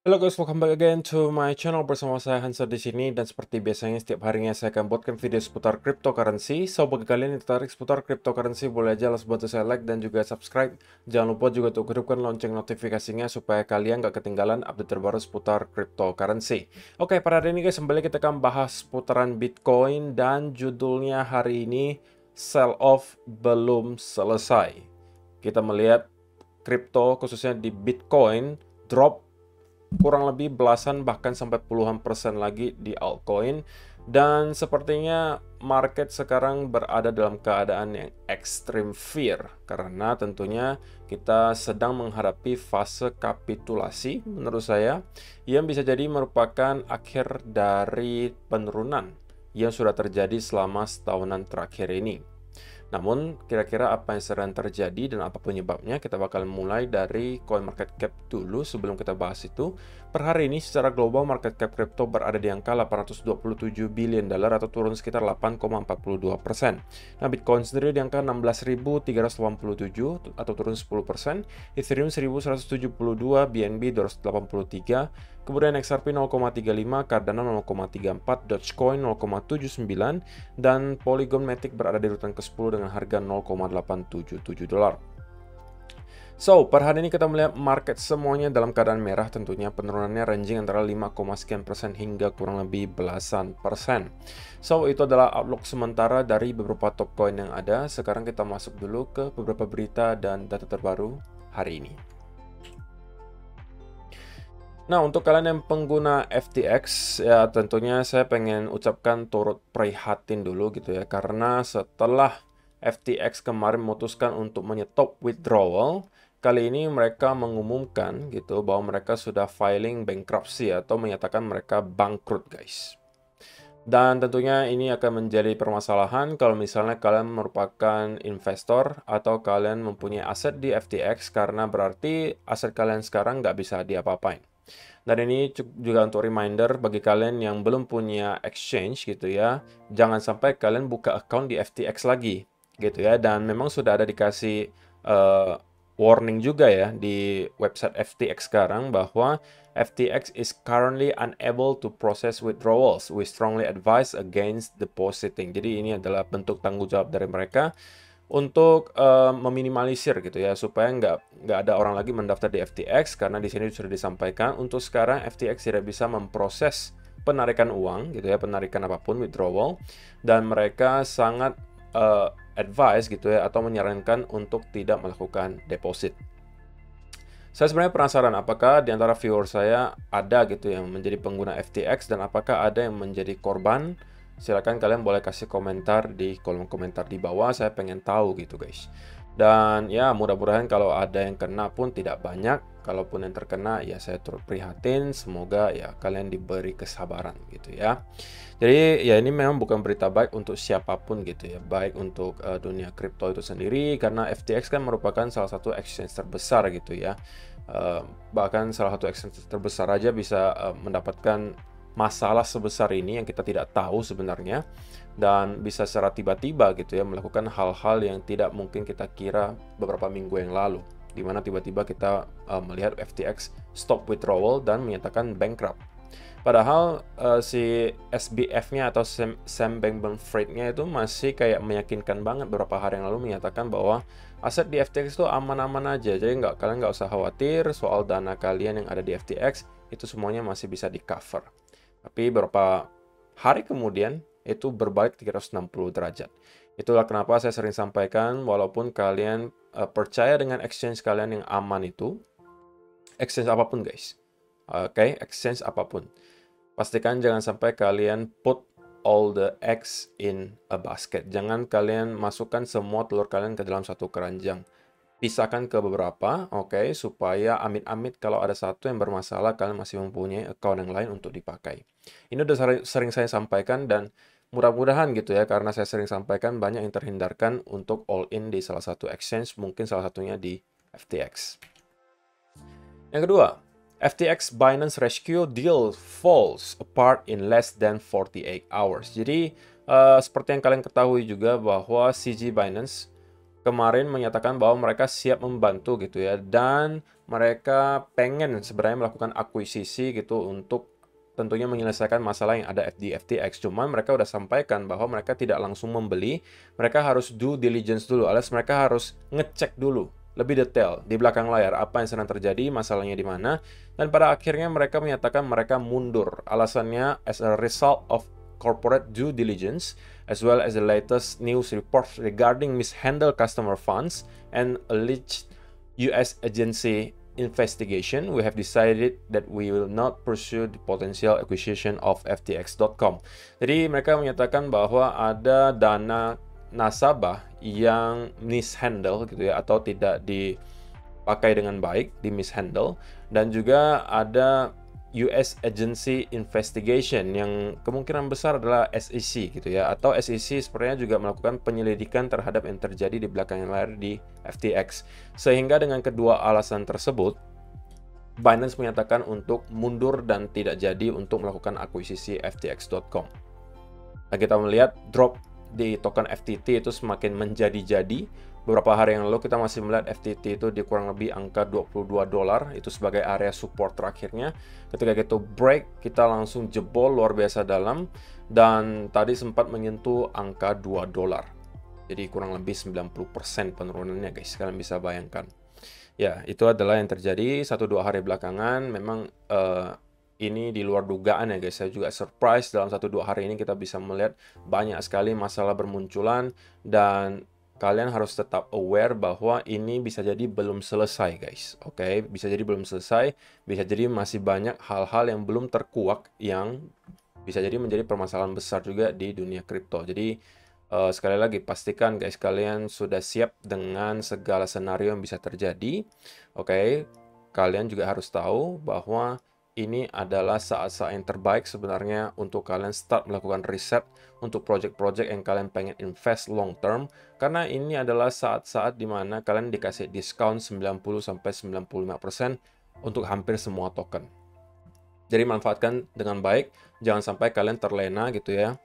Halo guys, welcome back again to my channel bersama saya Hansa di sini dan seperti biasanya setiap harinya saya akan buatkan video seputar cryptocurrency. So bagi kalian yang tertarik seputar cryptocurrency boleh aja langsung bantu saya like dan juga subscribe. Jangan lupa juga untuk hidupkan lonceng notifikasinya supaya kalian gak ketinggalan update terbaru seputar cryptocurrency. Oke, pada hari ini guys kembali kita akan bahas seputaran Bitcoin dan judulnya hari ini sell off belum selesai. Kita melihat kripto khususnya di Bitcoin drop kurang lebih belasan bahkan sampai puluhan persen lagi di altcoin, dan sepertinya market sekarang berada dalam keadaan yang extreme fear karena tentunya kita sedang menghadapi fase kapitulasi menurut saya yang bisa jadi merupakan akhir dari penurunan yang sudah terjadi selama setahunan terakhir ini. Namun, kira-kira apa yang sedang terjadi dan apa penyebabnya, kita bakal mulai dari coin market cap dulu sebelum kita bahas itu. Per hari ini, secara global, market cap crypto berada di angka 827 billion dollar atau turun sekitar 8,42%. Nah, Bitcoin sendiri di angka 16.387 atau turun 10%, Ethereum 1172, BNB 283, kemudian XRP 0,35, Cardano 0,34, Dogecoin 0,79, dan Polygon Matic berada di urutan ke-10 dengan harga 0,877 dolar. So, per hari ini kita melihat market semuanya dalam keadaan merah, tentunya penurunannya ranging antara 5, sekian persen hingga kurang lebih belasan persen. So, itu adalah outlook sementara dari beberapa top coin yang ada. Sekarang kita masuk dulu ke beberapa berita dan data terbaru hari ini. Nah, untuk kalian yang pengguna FTX, ya tentunya saya pengen ucapkan turut prihatin dulu gitu ya. Karena setelah FTX kemarin memutuskan untuk menyetop withdrawal, kali ini mereka mengumumkan gitu bahwa mereka sudah filing bankruptcy atau menyatakan mereka bangkrut, guys. Dan tentunya ini akan menjadi permasalahan kalau misalnya kalian merupakan investor atau kalian mempunyai aset di FTX, karena berarti aset kalian sekarang nggak bisa diapa-apain. Dan ini juga untuk reminder bagi kalian yang belum punya exchange gitu ya, jangan sampai kalian buka account di FTX lagi gitu ya. Dan memang sudah ada dikasih warning juga ya di website FTX sekarang bahwa FTX is currently unable to process withdrawals. We strongly advise against depositing. Jadi ini adalah bentuk tanggung jawab dari mereka untuk meminimalisir gitu ya, supaya nggak ada orang lagi mendaftar di FTX, karena di sini sudah disampaikan untuk sekarang FTX tidak bisa memproses penarikan uang gitu ya, penarikan apapun withdrawal, dan mereka sangat advice gitu ya atau menyarankan untuk tidak melakukan deposit. Saya sebenarnya penasaran apakah di antara viewer saya ada gitu yang menjadi pengguna FTX dan apakah ada yang menjadi korban. Silakan kalian boleh kasih komentar di kolom komentar di bawah, saya pengen tahu gitu guys. Dan ya mudah-mudahan kalau ada yang kena pun tidak banyak, kalaupun yang terkena ya saya turut prihatin, semoga ya kalian diberi kesabaran gitu ya. Jadi ya ini memang bukan berita baik untuk siapapun gitu ya, baik untuk dunia kripto itu sendiri, karena FTX kan merupakan salah satu exchange terbesar gitu ya. Bahkan salah satu exchange terbesar aja bisa mendapatkan masalah sebesar ini yang kita tidak tahu sebenarnya, dan bisa secara tiba-tiba gitu ya melakukan hal-hal yang tidak mungkin kita kira beberapa minggu yang lalu, di mana tiba-tiba kita melihat FTX stop withdrawal dan menyatakan bankrupt. Padahal si SBF-nya atau Sam Bankman-Fried-nya itu masih kayak meyakinkan banget beberapa hari yang lalu, menyatakan bahwa aset di FTX itu aman-aman aja. Jadi kalian nggak usah khawatir soal dana kalian yang ada di FTX, itu semuanya masih bisa di-cover. Tapi beberapa hari kemudian itu berbalik 360 derajat. Itulah kenapa saya sering sampaikan, walaupun kalian percaya dengan exchange kalian yang aman itu, exchange apapun guys. Oke, exchange apapun. Pastikan jangan sampai kalian put all the eggs in a basket. Jangan kalian masukkan semua telur kalian ke dalam satu keranjang. Pisahkan ke beberapa, oke, supaya amit-amit kalau ada satu yang bermasalah, kalian masih mempunyai account yang lain untuk dipakai. Ini udah sering saya sampaikan dan mudah-mudahan gitu ya, karena saya sering sampaikan banyak yang terhindarkan untuk all in di salah satu exchange, mungkin salah satunya di FTX. Yang kedua, FTX Binance Rescue deal falls apart in less than 48 hours. Jadi, seperti yang kalian ketahui juga bahwa CZ Binance kemarin menyatakan bahwa mereka siap membantu gitu ya, dan mereka pengen sebenarnya melakukan akuisisi gitu untuk tentunya menyelesaikan masalah yang ada di FTX. Cuman mereka udah sampaikan bahwa mereka tidak langsung membeli, mereka harus due diligence dulu, alias mereka harus ngecek dulu lebih detail di belakang layar apa yang sedang terjadi, masalahnya di mana, dan pada akhirnya mereka menyatakan mereka mundur. Alasannya as a result of corporate due diligence, as well as the latest news reports regarding mishandled customer funds and alleged US agency investigation, we have decided that we will not pursue the potential acquisition of FTX.com. Jadi mereka menyatakan bahwa ada dana nasabah yang mishandle gitu ya, atau tidak dipakai dengan baik, di mishandle, dan juga ada US Agency Investigation yang kemungkinan besar adalah SEC gitu ya, atau SEC sepertinya juga melakukan penyelidikan terhadap yang terjadi di belakang layar di FTX. Sehingga dengan kedua alasan tersebut, Binance menyatakan untuk mundur dan tidak jadi untuk melakukan akuisisi FTX.com. Nah, kita melihat drop di token FTT itu semakin menjadi-jadi. Beberapa hari yang lalu kita masih melihat FTT itu di kurang lebih angka $22, itu sebagai area support terakhirnya. Ketika kita break, kita langsung jebol luar biasa dalam, dan tadi sempat menyentuh angka $2. Jadi kurang lebih 90% penurunannya guys, kalian bisa bayangkan. Ya, itu adalah yang terjadi 1-2 hari belakangan. Memang ini di luar dugaan ya guys, saya juga surprise dalam 1-2 hari ini kita bisa melihat banyak sekali masalah bermunculan, dan kalian harus tetap aware bahwa ini bisa jadi belum selesai guys. Oke, bisa jadi belum selesai, bisa jadi masih banyak hal-hal yang belum terkuak yang bisa jadi menjadi permasalahan besar juga di dunia kripto. Jadi sekali lagi pastikan guys, kalian sudah siap dengan segala senario yang bisa terjadi. Oke, kalian juga harus tahu bahwa ini adalah saat-saat yang terbaik sebenarnya untuk kalian start melakukan riset untuk project-project yang kalian pengen invest long term, karena ini adalah saat-saat dimana kalian dikasih diskon 90-95% untuk hampir semua token. Jadi manfaatkan dengan baik, jangan sampai kalian terlena gitu ya,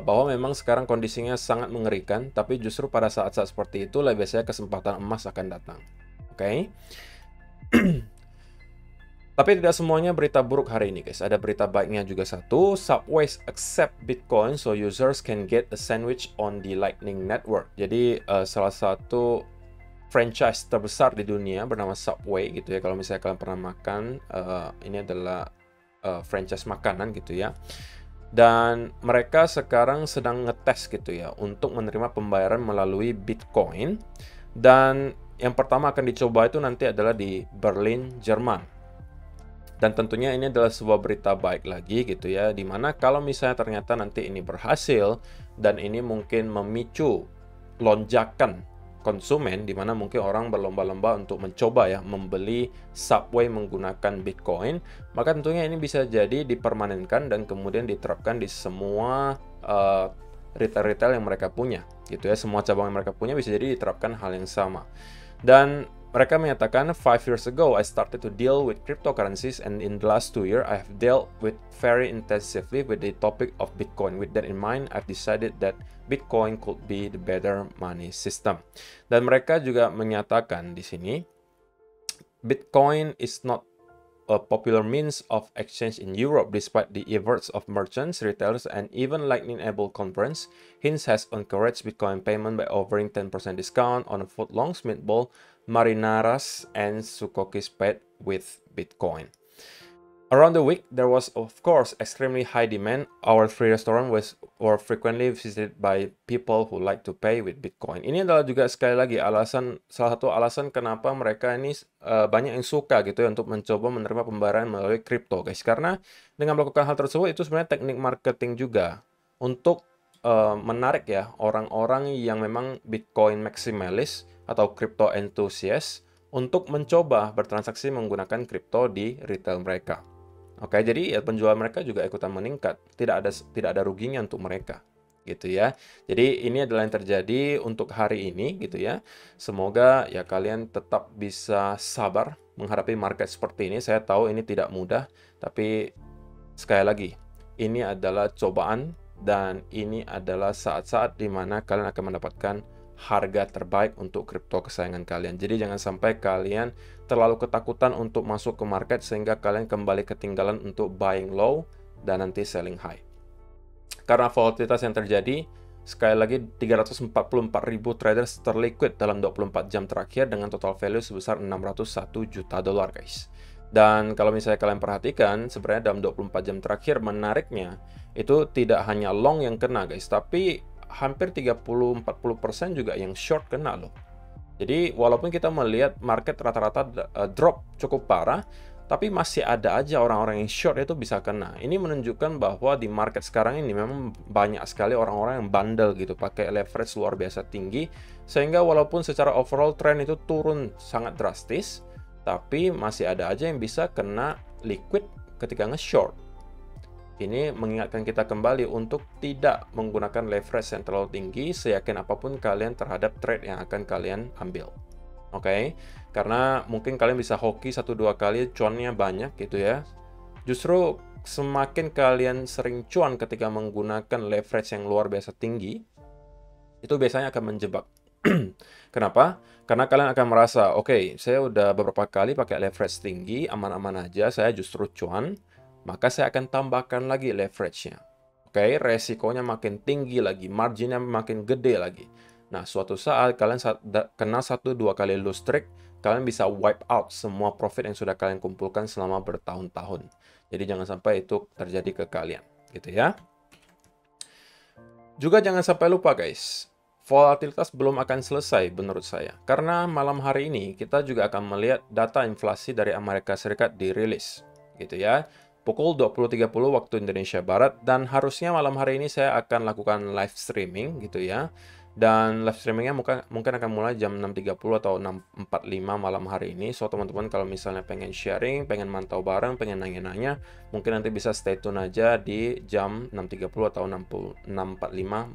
bahwa memang sekarang kondisinya sangat mengerikan, tapi justru pada saat-saat seperti itu lah biasanya kesempatan emas akan datang. Oke? Tapi tidak semuanya berita buruk hari ini guys. Ada berita baiknya juga satu. Subway accept Bitcoin so users can get a sandwich on the Lightning Network. Jadi salah satu franchise terbesar di dunia bernama Subway gitu ya. Kalau misalnya kalian pernah makan, ini adalah franchise makanan gitu ya. Dan mereka sekarang sedang ngetes gitu ya untuk menerima pembayaran melalui Bitcoin. Dan yang pertama akan dicoba itu nanti adalah di Berlin, Jerman. Dan tentunya ini adalah sebuah berita baik lagi gitu ya, dimana kalau misalnya ternyata nanti ini berhasil dan ini mungkin memicu lonjakan konsumen, dimana mungkin orang berlomba-lomba untuk mencoba ya membeli Subway menggunakan Bitcoin, maka tentunya ini bisa jadi dipermanenkan dan kemudian diterapkan di semua retail-retail yang mereka punya gitu ya, semua cabang yang mereka punya bisa jadi diterapkan hal yang sama. Dan mereka menyatakan, 5 years ago, I started to deal with cryptocurrencies, and in the last 2 years, I have dealt with very intensively with the topic of Bitcoin. With that in mind, I've decided that Bitcoin could be the better money system. Dan mereka juga menyatakan di sini, Bitcoin is not a popular means of exchange in Europe despite the efforts of merchants, retailers, and even Lightning-enabled conference. Hinge has encouraged Bitcoin payment by offering 10% discount on a footlongs, meatball, marinaras, and sukokis paid with Bitcoin. Around the week, there was of course extremely high demand. Our three restaurant were frequently visited by people who like to pay with Bitcoin. Ini adalah juga sekali lagi salah satu alasan kenapa mereka ini banyak yang suka gitu ya untuk mencoba menerima pembayaran melalui kripto guys. Karena dengan melakukan hal tersebut itu sebenarnya teknik marketing juga untuk menarik ya orang-orang yang memang Bitcoin maximalis atau crypto enthusiast untuk mencoba bertransaksi menggunakan kripto di retail mereka. Oke, jadi ya penjualan mereka juga ikutan meningkat. Tidak ada ruginya untuk mereka, gitu ya. Jadi ini adalah yang terjadi untuk hari ini, gitu ya. Semoga ya kalian tetap bisa sabar menghadapi market seperti ini. Saya tahu ini tidak mudah, tapi sekali lagi, ini adalah cobaan dan ini adalah saat-saat di mana kalian akan mendapatkan harga terbaik untuk kripto kesayangan kalian. Jadi jangan sampai kalian terlalu ketakutan untuk masuk ke market sehingga kalian kembali ketinggalan untuk buying low dan nanti selling high. Karena volatilitas yang terjadi, sekali lagi 344.000 traders terliquid dalam 24 jam terakhir dengan total value sebesar 601 juta dolar, guys. Dan kalau misalnya kalian perhatikan, sebenarnya dalam 24 jam terakhir menariknya itu tidak hanya long yang kena, guys, tapi hampir 30-40% juga yang short kena loh. Jadi walaupun kita melihat market rata-rata drop cukup parah, tapi masih ada aja orang-orang yang short itu bisa kena. Ini menunjukkan bahwa di market sekarang ini memang banyak sekali orang-orang yang bandel gitu, pakai leverage luar biasa tinggi, sehingga walaupun secara overall trend itu turun sangat drastis, tapi masih ada aja yang bisa kena liquid ketika nge-short. Ini mengingatkan kita kembali untuk tidak menggunakan leverage yang terlalu tinggi seyakin apapun kalian terhadap trade yang akan kalian ambil. Oke, karena mungkin kalian bisa hoki 1-2 kali cuannya banyak gitu ya. Justru semakin kalian sering cuan ketika menggunakan leverage yang luar biasa tinggi, itu biasanya akan menjebak. Kenapa? Karena kalian akan merasa, oke, saya udah beberapa kali pakai leverage tinggi, aman-aman aja, saya justru cuan, maka saya akan tambahkan lagi leverage-nya. Oke, resikonya makin tinggi lagi, marginnya makin gede lagi. Nah, suatu saat kalian kena 1-2 kali loose streak, kalian bisa wipe out semua profit yang sudah kalian kumpulkan selama bertahun-tahun. Jadi jangan sampai itu terjadi ke kalian, gitu ya. Juga jangan sampai lupa, guys, volatilitas belum akan selesai menurut saya. Karena malam hari ini kita juga akan melihat data inflasi dari Amerika Serikat dirilis, gitu ya. Pukul 20.30 waktu Indonesia Barat, dan harusnya malam hari ini saya akan lakukan live streaming gitu ya. Dan live streamingnya mungkin akan mulai jam 6.30 atau 6.45 malam hari ini. So teman-teman kalau misalnya pengen sharing, pengen mantau bareng, pengen nanya-nanya, mungkin nanti bisa stay tune aja di jam 6.30 atau 6.45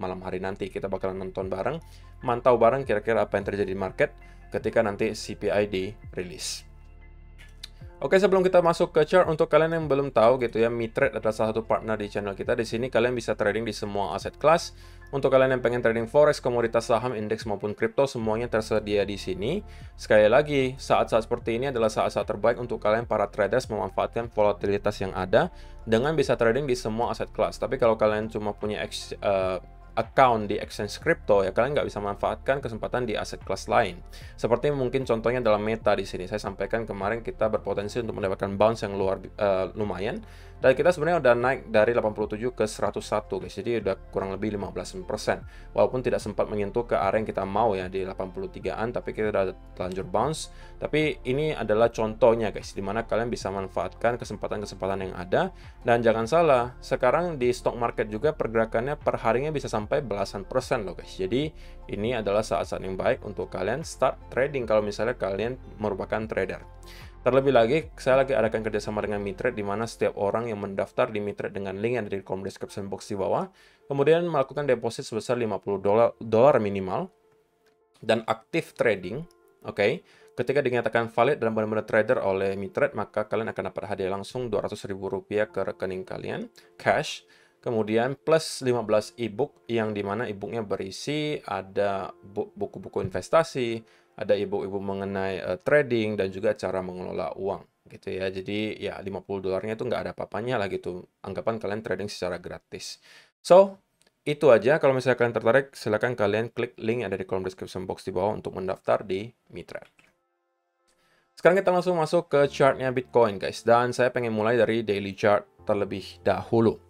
malam hari nanti. Kita bakalan nonton bareng, mantau bareng kira-kira apa yang terjadi di market ketika nanti CPI dirilis. Oke, sebelum kita masuk ke chart, untuk kalian yang belum tahu gitu ya, MiTrade adalah salah satu partner di channel kita. Di sini kalian bisa trading di semua aset kelas. Untuk kalian yang pengen trading forex, komoditas saham, indeks maupun kripto, semuanya tersedia di sini. Sekali lagi, saat-saat seperti ini adalah saat-saat terbaik untuk kalian para traders memanfaatkan volatilitas yang ada dengan bisa trading di semua aset kelas. Tapi kalau kalian cuma punya account di exchange crypto, ya kalian nggak bisa manfaatkan kesempatan di aset kelas lain. Seperti mungkin contohnya dalam Meta di sini. Saya sampaikan kemarin kita berpotensi untuk mendapatkan bounce yang lumayan. Dan kita sebenarnya udah naik dari 87 ke 101 guys. Jadi udah kurang lebih 15%. Walaupun tidak sempat menyentuh ke area yang kita mau ya di 83-an, tapi kita udah terlanjur bounce. Tapi ini adalah contohnya guys, dimana kalian bisa manfaatkan kesempatan-kesempatan yang ada. Dan jangan salah, sekarang di stock market juga pergerakannya per harinya bisa sampai belasan persen loh guys. Jadi ini adalah saat-saat yang baik untuk kalian start trading kalau misalnya kalian merupakan trader. Terlebih lagi, saya lagi adakan kerjasama dengan MiTrade, di mana setiap orang yang mendaftar di MiTrade dengan link yang ada di kolom description box di bawah, kemudian melakukan deposit sebesar $50 minimal, dan aktif trading, oke. Ketika dinyatakan valid dan benar-benar trader oleh MiTrade, maka kalian akan dapat hadiah langsung Rp200.000 ke rekening kalian, cash. Kemudian plus 15 ebook, yang dimana ebooknya berisi ada buku-buku investasi, ada ebook-ebook mengenai trading, dan juga cara mengelola uang gitu ya. Jadi ya $50-nya itu nggak ada apa-apanya lah gitu. Anggapan kalian trading secara gratis. So, itu aja. Kalau misalnya kalian tertarik, silakan kalian klik link yang ada di kolom description box di bawah untuk mendaftar di MiTrade. Sekarang kita langsung masuk ke chartnya Bitcoin guys. Dan saya pengen mulai dari daily chart terlebih dahulu.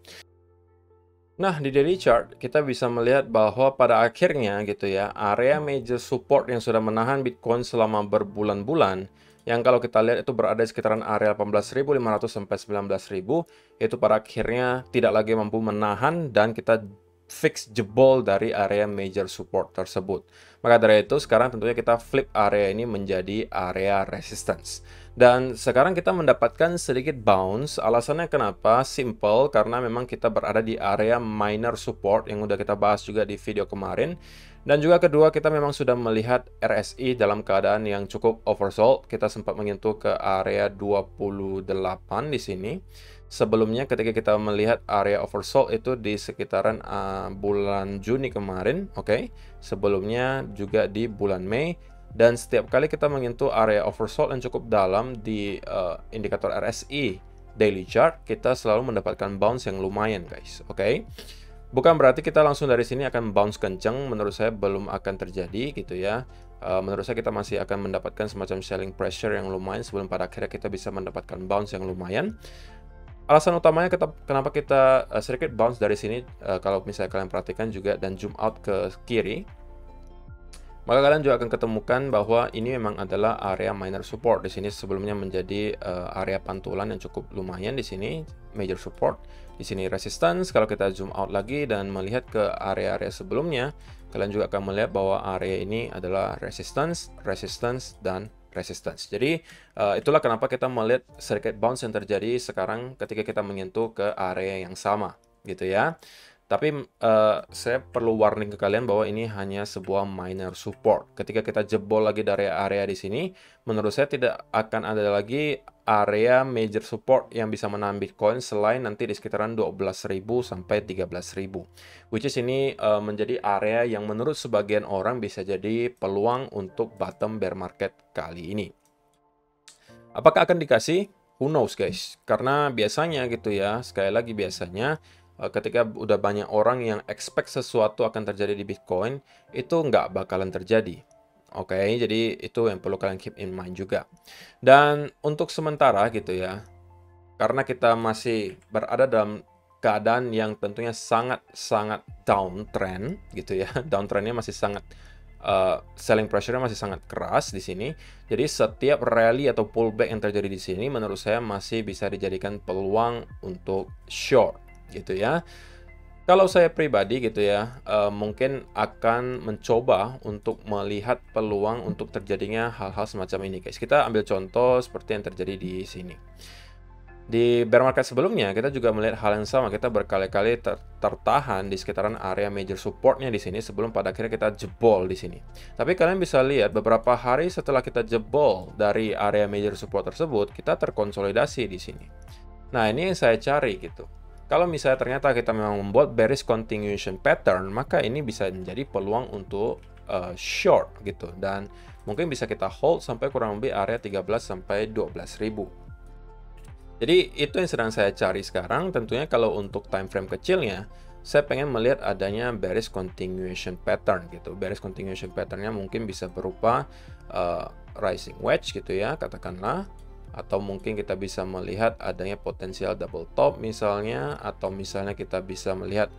Nah, di daily chart kita bisa melihat bahwa pada akhirnya gitu ya, area major support yang sudah menahan Bitcoin selama berbulan-bulan, yang kalau kita lihat itu berada di sekitaran area 18.500 sampai 19.000, itu pada akhirnya tidak lagi mampu menahan dan kita fix jebol dari area major support tersebut. Maka dari itu sekarang tentunya kita flip area ini menjadi area resistance. Dan sekarang kita mendapatkan sedikit bounce. Alasannya kenapa? Simple, karena memang kita berada di area minor support yang udah kita bahas juga di video kemarin. Dan juga kedua, kita memang sudah melihat RSI dalam keadaan yang cukup oversold. Kita sempat menyentuh ke area 28 di sini. Sebelumnya ketika kita melihat area oversold itu di sekitaran bulan Juni kemarin, oke. Sebelumnya juga di bulan Mei. Dan setiap kali kita menyentuh area oversold yang cukup dalam di indikator RSI daily chart, kita selalu mendapatkan bounce yang lumayan, guys, oke. Bukan berarti kita langsung dari sini akan bounce kenceng, menurut saya belum akan terjadi gitu ya. Menurut saya kita masih akan mendapatkan semacam selling pressure yang lumayan sebelum pada akhirnya kita bisa mendapatkan bounce yang lumayan. Alasan utamanya kenapa kita sedikit bounce dari sini, kalau misalnya kalian perhatikan juga dan zoom out ke kiri, maka kalian juga akan ketemukan bahwa ini memang adalah area minor support. Di sini sebelumnya menjadi area pantulan yang cukup lumayan di sini, major support. Di sini resistance. Kalau kita zoom out lagi dan melihat ke area-area sebelumnya, kalian juga akan melihat bahwa area ini adalah resistance, resistance, dan resistance. Jadi itulah kenapa kita melihat sedikit bounce yang terjadi sekarang ketika kita menyentuh ke area yang sama, gitu ya. Tapi saya perlu warning ke kalian bahwa ini hanya sebuah minor support. Ketika kita jebol lagi dari area di sini, menurut saya tidak akan ada lagi area major support yang bisa menahan Bitcoin selain nanti di sekitaran 12.000 sampai 13.000. Which is ini menjadi area yang menurut sebagian orang bisa jadi peluang untuk bottom bear market kali ini. Apakah akan dikasih? Who knows, guys. Karena biasanya gitu ya, sekali lagi biasanya ketika udah banyak orang yang expect sesuatu akan terjadi di Bitcoin, itu nggak bakalan terjadi. Oke, jadi itu yang perlu kalian keep in mind juga. Dan untuk sementara gitu ya, karena kita masih berada dalam keadaan yang tentunya sangat-sangat downtrend gitu ya, downtrendnya masih sangat selling pressure-nya masih sangat keras di sini. Jadi setiap rally atau pullback yang terjadi di sini, menurut saya masih bisa dijadikan peluang untuk short gitu ya. Kalau saya pribadi gitu ya, mungkin akan mencoba untuk melihat peluang untuk terjadinya hal-hal semacam ini, guys. Kita ambil contoh seperti yang terjadi di sini. Di bear market sebelumnya, kita juga melihat hal yang sama. Kita berkali-kali tertahan di sekitaran area major supportnya di sini sebelum pada akhirnya kita jebol di sini. Tapi kalian bisa lihat beberapa hari setelah kita jebol dari area major support tersebut, kita terkonsolidasi di sini. Nah, ini yang saya cari gitu. Kalau misalnya ternyata kita memang membuat bearish continuation pattern, maka ini bisa menjadi peluang untuk short gitu. Dan mungkin bisa kita hold sampai kurang lebih area 13 sampai 12.000. Jadi itu yang sedang saya cari sekarang. Tentunya kalau untuk time frame kecilnya, saya pengen melihat adanya bearish continuation pattern gitu. Bearish continuation patternnya mungkin bisa berupa rising wedge gitu ya, katakanlah. Atau mungkin kita bisa melihat adanya potensial double top misalnya, atau misalnya kita bisa melihat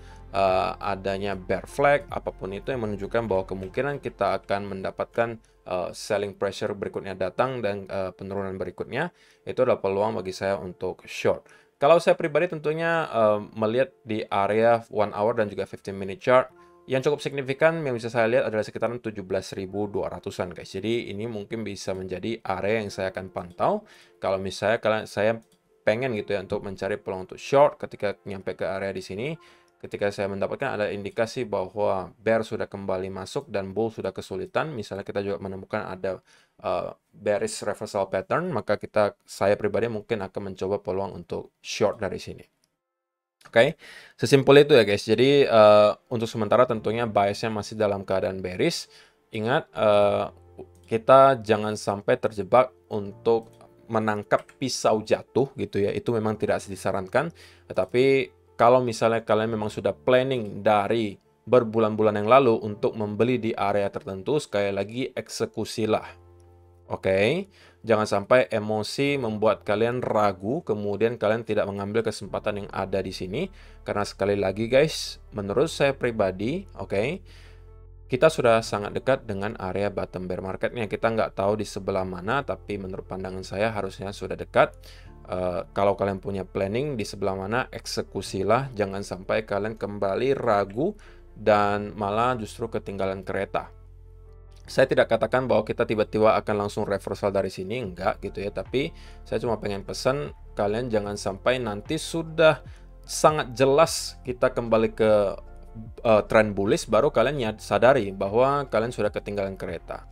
adanya bear flag, apapun itu yang menunjukkan bahwa kemungkinan kita akan mendapatkan selling pressure berikutnya datang dan penurunan berikutnya, itu adalah peluang bagi saya untuk short. Kalau saya pribadi tentunya melihat di area 1 hour dan juga 15 minute chart, yang cukup signifikan yang bisa saya lihat adalah sekitaran 17.200-an, guys. Jadi ini mungkin bisa menjadi area yang saya akan pantau kalau misalnya saya pengen gitu ya untuk mencari peluang untuk short ketika nyampe ke area di sini. Ketika saya mendapatkan ada indikasi bahwa bear sudah kembali masuk dan bull sudah kesulitan, misalnya kita juga menemukan ada bearish reversal pattern, maka saya pribadi mungkin akan mencoba peluang untuk short dari sini. Oke, sesimpel itu ya guys. Jadi untuk sementara tentunya biasnya masih dalam keadaan bearish. Ingat, kita jangan sampai terjebak untuk menangkap pisau jatuh gitu ya. Itu memang tidak disarankan. Tetapi kalau misalnya kalian memang sudah planning dari berbulan-bulan yang lalu untuk membeli di area tertentu, sekali lagi eksekusilah. Oke, jangan sampai emosi membuat kalian ragu, kemudian kalian tidak mengambil kesempatan yang ada di sini. Karena sekali lagi guys, menurut saya pribadi, oke, kita sudah sangat dekat dengan area bottom bear marketnya. Kita nggak tahu di sebelah mana, tapi menurut pandangan saya harusnya sudah dekat. Kalau kalian punya planning di sebelah mana, eksekusilah. Jangan sampai kalian kembali ragu dan malah justru ketinggalan kereta. Saya tidak katakan bahwa kita tiba-tiba akan langsung reversal dari sini, enggak gitu ya. Tapi saya cuma pengen pesan kalian jangan sampai nanti sudah sangat jelas kita kembali ke tren bullish, baru kalian sadari bahwa kalian sudah ketinggalan kereta.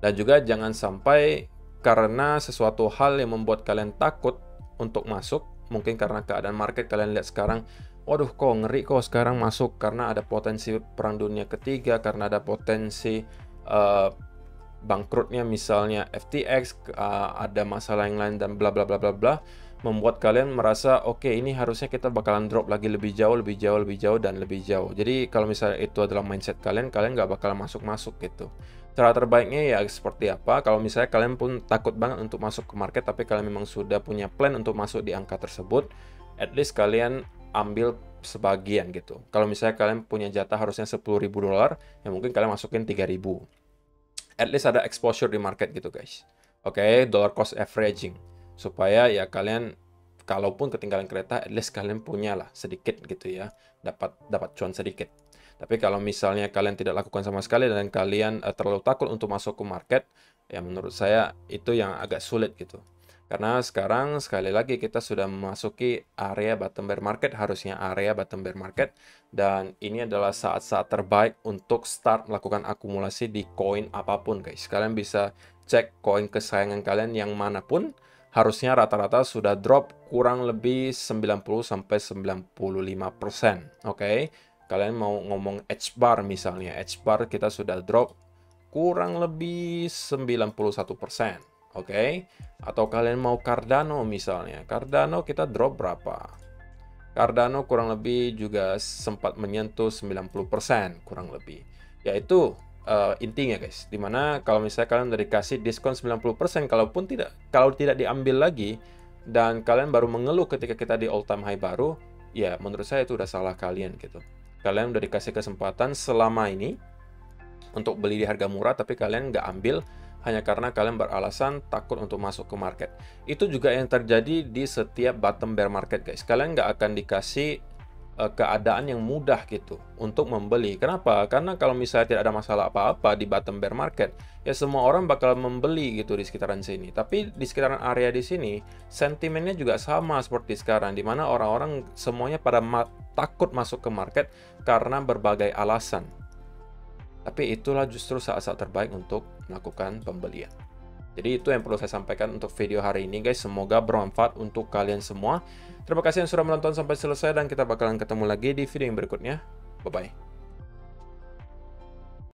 Dan juga jangan sampai karena sesuatu hal yang membuat kalian takut untuk masuk, mungkin karena keadaan market kalian lihat sekarang, waduh kok ngeri kok sekarang masuk, karena ada potensi perang dunia ketiga, karena ada potensi bangkrutnya misalnya FTX, ada masalah yang lain dan bla bla bla bla bla, membuat kalian merasa oke, ini harusnya kita bakalan drop lagi lebih jauh, lebih jauh, lebih jauh, dan lebih jauh. Jadi kalau misalnya itu adalah mindset kalian nggak bakal masuk-masuk gitu. Cara terbaiknya ya seperti apa? Kalau misalnya kalian pun takut banget untuk masuk ke market, tapi kalian memang sudah punya plan untuk masuk di angka tersebut, at least kalian ambil sebagian gitu. Kalau misalnya kalian punya jatah harusnya $10.000, ya mungkin kalian masukin 3.000. At least ada exposure di market gitu guys. Oke, dollar cost averaging. Supaya ya kalian kalaupun ketinggalan kereta, at least kalian punya lah sedikit gitu ya. Dapat cuan sedikit. Tapi kalau misalnya kalian tidak lakukan sama sekali dan kalian terlalu takut untuk masuk ke market, ya menurut saya itu yang agak sulit gitu. Karena sekarang sekali lagi kita sudah memasuki area bottom bear market, harusnya area bottom bear market, dan ini adalah saat-saat terbaik untuk start melakukan akumulasi di koin apapun guys. Kalian bisa cek koin kesayangan kalian yang manapun, harusnya rata-rata sudah drop kurang lebih 90-95%. Oke. Kalian mau ngomong H-bar misalnya, H-bar kita sudah drop kurang lebih 91%. Oke. Atau kalian mau Cardano misalnya, Cardano kita drop berapa? Cardano kurang lebih juga sempat menyentuh 90% kurang lebih. Yaitu intinya guys, dimana kalau misalnya kalian udah dikasih diskon 90%, kalau tidak diambil lagi dan kalian baru mengeluh ketika kita di all time high baru, ya menurut saya itu udah salah kalian gitu. Kalian udah dikasih kesempatan selama ini untuk beli di harga murah, tapi kalian nggak ambil hanya karena kalian beralasan takut untuk masuk ke market. Itu juga yang terjadi di setiap bottom bear market guys. Kalian nggak akan dikasih keadaan yang mudah gitu untuk membeli. Kenapa? Karena kalau misalnya tidak ada masalah apa-apa di bottom bear market, ya semua orang bakal membeli gitu di sekitaran sini. Tapi di sekitaran area di sini, sentimennya juga sama seperti sekarang, di mana orang-orang semuanya pada takut masuk ke market karena berbagai alasan. Tapi itulah justru saat-saat terbaik untuk melakukan pembelian. Jadi itu yang perlu saya sampaikan untuk video hari ini guys. Semoga bermanfaat untuk kalian semua. Terima kasih yang sudah menonton sampai selesai dan kita bakalan ketemu lagi di video yang berikutnya. Bye-bye.